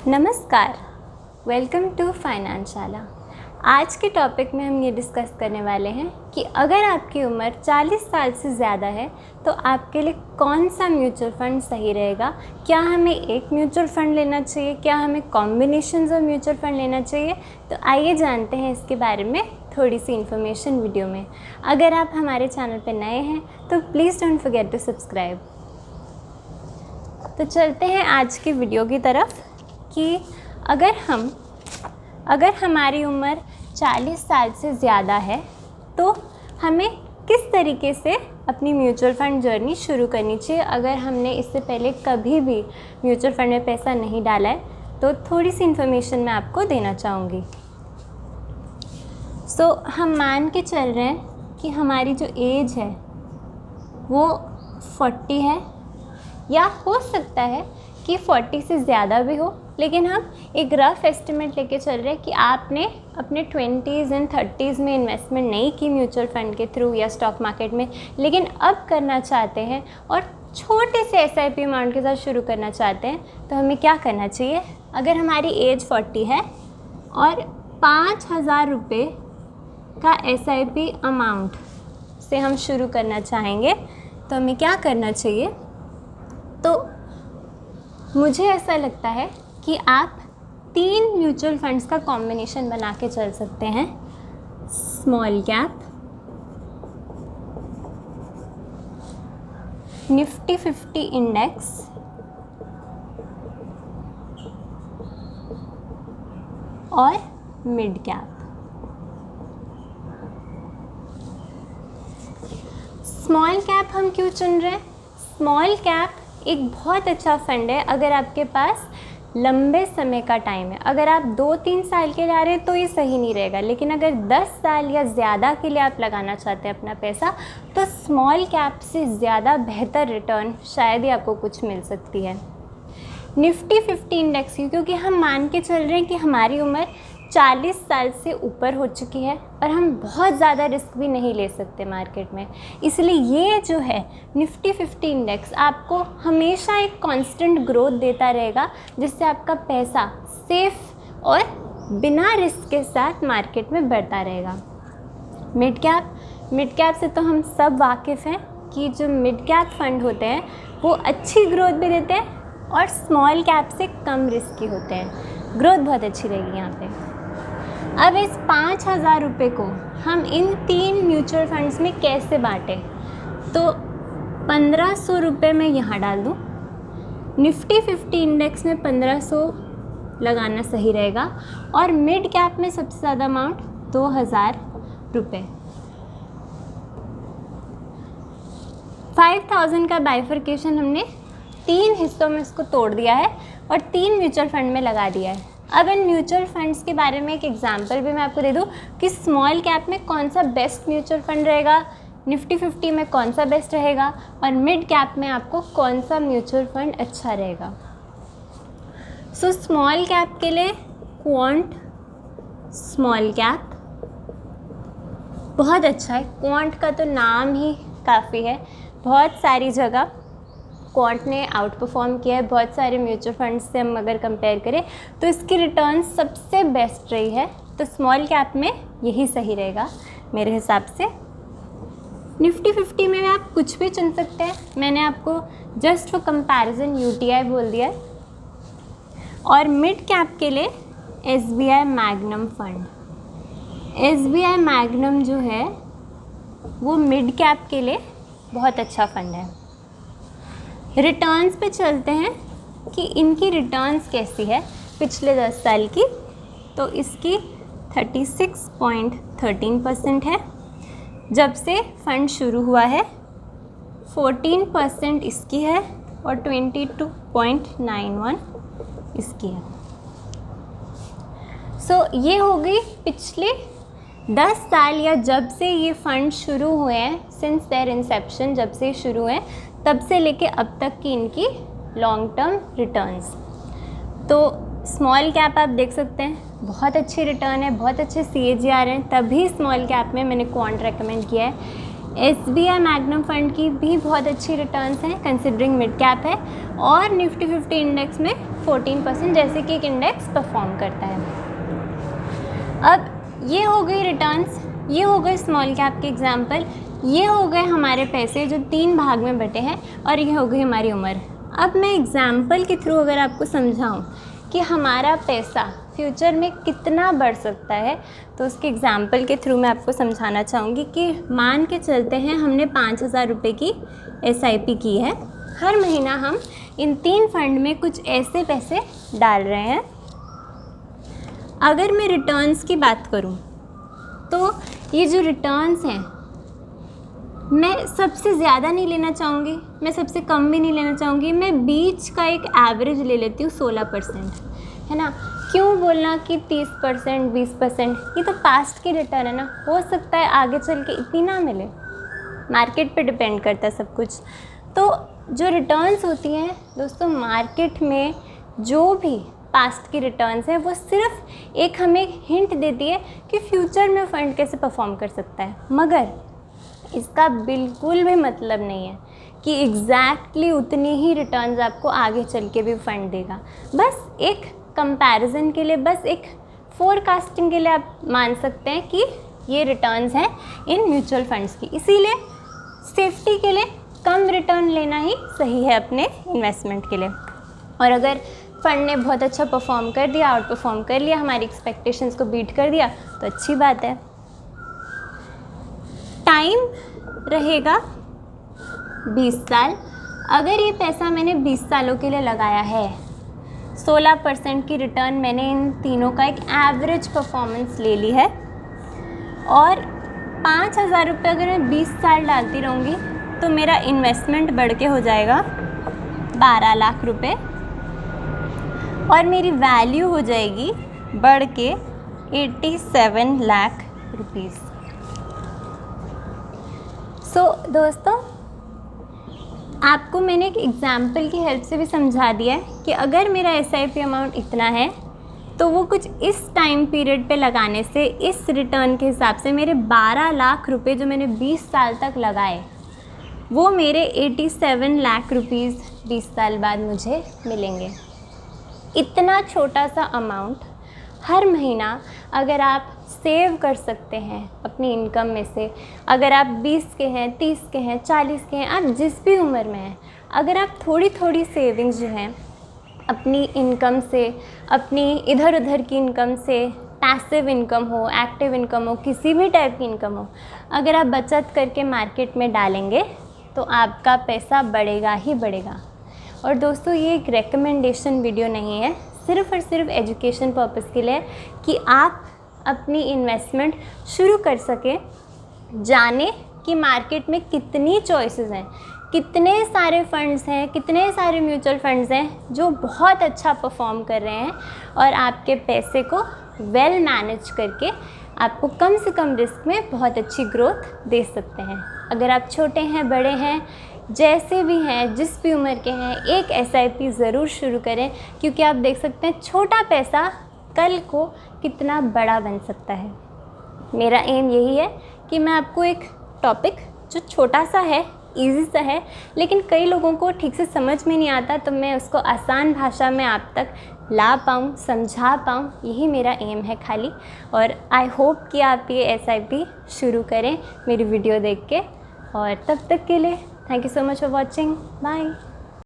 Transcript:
नमस्कार, welcome to फाइनेंशाला। आज के टॉपिक में हम ये डिस्कस करने वाले हैं कि अगर आपकी उम्र 40 साल से ज़्यादा है तो आपके लिए कौन सा म्यूचुअल फ़ंड सही रहेगा। क्या हमें एक म्यूचुअल फ़ंड लेना चाहिए, क्या हमें कॉम्बिनेशंस ऑफ म्यूचुअल फ़ंड लेना चाहिए। तो आइए जानते हैं इसके बारे में थोड़ी सी इन्फॉर्मेशन वीडियो में। अगर आप हमारे चैनल पर नए हैं तो please don't forget to subscribe. तो चलते हैं आज की वीडियो की तरफ कि अगर हमारी उम्र 40 साल से ज़्यादा है तो हमें किस तरीके से अपनी म्यूचुअल फ़ंड जर्नी शुरू करनी चाहिए। अगर हमने इससे पहले कभी भी म्यूचुअल फ़ंड में पैसा नहीं डाला है तो थोड़ी सी इन्फॉर्मेशन मैं आपको देना चाहूँगी। हम मान के चल रहे हैं कि हमारी जो एज है वो 40 है, या हो सकता है कि 40 से ज़्यादा भी हो, लेकिन हम एक रफ़ एस्टिमेट लेके चल रहे हैं कि आपने अपने 20s एंड 30s में इन्वेस्टमेंट नहीं की म्यूचुअल फ़ंड के थ्रू या स्टॉक मार्केट में, लेकिन अब करना चाहते हैं और छोटे से SIP अमाउंट के साथ शुरू करना चाहते हैं। तो हमें क्या करना चाहिए। अगर हमारी एज 40 है और 5,000 रुपये का SIP अमाउंट से हम शुरू करना चाहेंगे तो हमें क्या करना चाहिए। तो मुझे ऐसा लगता है कि आप 3 म्यूचुअल फंड्स का कॉम्बिनेशन बना के चल सकते हैं। स्मॉल कैप, निफ्टी 50 इंडेक्स और मिड कैप। स्मॉल कैप हम क्यों चुन रहे हैं। स्मॉल कैप एक बहुत अच्छा फ़ंड है अगर आपके पास लंबे समय का टाइम है। अगर आप 2-3 साल के लिए आ रहे हैं तो ये सही नहीं रहेगा, लेकिन अगर 10 साल या ज़्यादा के लिए आप लगाना चाहते हैं अपना पैसा तो स्मॉल कैप से ज़्यादा बेहतर रिटर्न शायद ही आपको कुछ मिल सकती है। निफ्टी 50 इंडेक्स क्योंकि हम मान के चल रहे हैं कि हमारी उम्र 40 साल से ऊपर हो चुकी है और हम बहुत ज़्यादा रिस्क भी नहीं ले सकते मार्केट में, इसलिए ये जो है निफ्टी 50 इंडेक्स आपको हमेशा एक कांस्टेंट ग्रोथ देता रहेगा, जिससे आपका पैसा सेफ और बिना रिस्क के साथ मार्केट में बढ़ता रहेगा। मिड कैप से तो हम सब वाकिफ़ हैं कि जो मिड कैप फंड होते हैं वो अच्छी ग्रोथ भी देते हैं और स्मॉल कैप से कम रिस्की होते हैं। ग्रोथ बहुत अच्छी रहेगी यहाँ पे। अब इस 5,000 रुपये को हम इन 3 म्यूचुअल फंड्स में कैसे बांटें। तो 1,500 रुपये मैं यहाँ डाल दूँ। निफ्टी 50 इंडेक्स में 1,500 लगाना सही रहेगा और मिड कैप में सबसे ज़्यादा अमाउंट 2,000 रुपये। 5,000 का बाइफर्केशन हमने 3 हिस्सों में इसको तोड़ दिया है और 3 म्यूचुअल फंड में लगा दिया है। अब इन म्यूचुअल फंड्स के बारे में एक एग्जांपल भी मैं आपको दे दूं कि स्मॉल कैप में कौन सा बेस्ट म्यूचुअल फंड रहेगा, निफ्टी 50 में कौन सा बेस्ट रहेगा और मिड कैप में आपको कौन सा म्यूचुअल फंड अच्छा रहेगा। स्मॉल कैप के लिए क्वांट स्मॉल कैप बहुत अच्छा है। क्वांट का तो नाम ही काफ़ी है, बहुत सारी जगह क्वांट ने आउट परफॉर्म किया है बहुत सारे म्यूचुअल फंड्स से। हम अगर कंपेयर करें तो इसकी रिटर्न सबसे बेस्ट रही है, तो स्मॉल कैप में यही सही रहेगा मेरे हिसाब से। निफ्टी 50 में आप कुछ भी चुन सकते हैं, मैंने आपको जस्ट फॉर कंपैरिजन UTI बोल दिया है। और मिड कैप के लिए SBI magnum fund. SBI magnum जो है वो मिड कैप के लिए बहुत अच्छा फंड है। रिटर्न्स पे चलते हैं कि इनकी रिटर्न्स कैसी है पिछले 10 साल की। तो इसकी 36.13% है। जब से फंड शुरू हुआ है 14% इसकी है और 22.91 इसकी है। ये हो गई पिछले 10 साल या जब से ये फंड शुरू हुए हैं, सिंस देयर इंसेप्शन, जब से शुरू हैं तब से लेके अब तक की इनकी लॉन्ग टर्म रिटर्न्स। तो स्मॉल कैप आप देख सकते हैं बहुत अच्छी रिटर्न है, बहुत अच्छे CAGR हैं, तभी स्मॉल कैप में मैंने क्वांट रेकमेंड किया है। SBI मैग्नम फंड की भी बहुत अच्छी रिटर्न्स हैं कंसिडरिंग मिड कैप है, और निफ्टी 50 इंडेक्स में 14% जैसे कि एक इंडेक्स परफॉर्म करता है। अब ये हो गई रिटर्न्स, ये हो गए स्मॉल कैप के एग्जाम्पल, ये हो गए हमारे पैसे जो 3 भाग में बटे हैं, और ये हो गई हमारी उम्र। अब मैं एग्जाम्पल के थ्रू अगर आपको समझाऊं कि हमारा पैसा फ्यूचर में कितना बढ़ सकता है, तो उसके एग्जाम्पल के थ्रू मैं आपको समझाना चाहूँगी कि मान के चलते हैं हमने 5,000 रुपये की SIP की है। हर महीना हम इन 3 फंड में कुछ ऐसे पैसे डाल रहे हैं। अगर मैं रिटर्न्स की बात करूं तो ये जो रिटर्न्स हैं, मैं सबसे ज़्यादा नहीं लेना चाहूँगी, मैं सबसे कम भी नहीं लेना चाहूँगी, मैं बीच का एक एवरेज ले लेती हूँ 16%, है ना। क्यों बोलना कि 30% 20%, ये तो पास्ट की रिटर्न है ना, हो सकता है आगे चल के इतनी ना मिले, मार्केट पे डिपेंड करता है सब कुछ। तो जो रिटर्न्स होती हैं दोस्तों मार्केट में, जो भी पास्ट की रिटर्न्स है, वो सिर्फ एक हमें हिंट देती है कि फ्यूचर में फ़ंड कैसे परफॉर्म कर सकता है, मगर इसका बिल्कुल भी मतलब नहीं है कि एग्जैक्टली उतनी ही रिटर्न्स आपको आगे चल के भी फ़ंड देगा। बस एक कंपैरिजन के लिए, बस एक फोरकास्टिंग के लिए आप मान सकते हैं कि ये रिटर्न्स हैं इन म्यूचुअल फंड्स की। इसीलिए सेफ्टी के लिए कम रिटर्न लेना ही सही है अपने इन्वेस्टमेंट के लिए। और अगर फ़ंड ने बहुत अच्छा परफॉर्म कर दिया, आउट परफॉर्म कर लिया, हमारी एक्सपेक्टेशंस को बीट कर दिया, तो अच्छी बात है। टाइम रहेगा 20 साल। अगर ये पैसा मैंने 20 सालों के लिए लगाया है, 16% की रिटर्न मैंने इन तीनों का एक एवरेज परफॉर्मेंस ले ली है, और 5,000 रुपये अगर मैं 20 साल डालती रहूँगी तो मेरा इन्वेस्टमेंट बढ़ के हो जाएगा 12 लाख रुपए, और मेरी वैल्यू हो जाएगी बढ़ के 87 लाख रुपीज़। दोस्तों आपको मैंने एक एग्ज़ाम्पल की हेल्प से भी समझा दिया है कि अगर मेरा SIP अमाउंट इतना है तो वो कुछ इस टाइम पीरियड पे लगाने से, इस रिटर्न के हिसाब से मेरे 12 लाख रुपए जो मैंने 20 साल तक लगाए, वो मेरे 87 लाख रुपीज़ 20 साल बाद मुझे मिलेंगे। इतना छोटा सा अमाउंट हर महीना अगर आप सेव कर सकते हैं अपनी इनकम में से, अगर आप 20 के हैं, 30 के हैं, 40 के हैं, आप जिस भी उम्र में हैं, अगर आप थोड़ी थोड़ी सेविंग्स जो हैं अपनी इनकम से, अपनी इधर उधर की इनकम से, पैसिव इनकम हो, एक्टिव इनकम हो, किसी भी टाइप की इनकम हो, अगर आप बचत करके मार्केट में डालेंगे तो आपका पैसा बढ़ेगा ही बढ़ेगा। और दोस्तों ये एक रिकमेंडेशन वीडियो नहीं है, सिर्फ़ और सिर्फ एजुकेशन पर्पस के लिए, कि आप अपनी इन्वेस्टमेंट शुरू कर सकें, जाने कि मार्केट में कितनी चॉइसेस हैं, कितने सारे फंड्स हैं, कितने सारे म्यूचुअल फंड्स हैं जो बहुत अच्छा परफॉर्म कर रहे हैं और आपके पैसे को वेल मैनेज करके आपको कम से कम रिस्क में बहुत अच्छी ग्रोथ दे सकते हैं। अगर आप छोटे हैं, बड़े हैं, जैसे भी हैं, जिस भी उम्र के हैं, एक SIP ज़रूर शुरू करें, क्योंकि आप देख सकते हैं छोटा पैसा कल को कितना बड़ा बन सकता है। मेरा एम यही है कि मैं आपको एक टॉपिक जो छोटा सा है, इजी सा है, लेकिन कई लोगों को ठीक से समझ में नहीं आता, तो मैं उसको आसान भाषा में आप तक ला पाऊँ, समझा पाऊँ, यही मेरा एम है खाली। और आई होप कि आप ये SIP शुरू करें मेरी वीडियो देख के। और तब तक के लिए thank you so much for watching. Bye.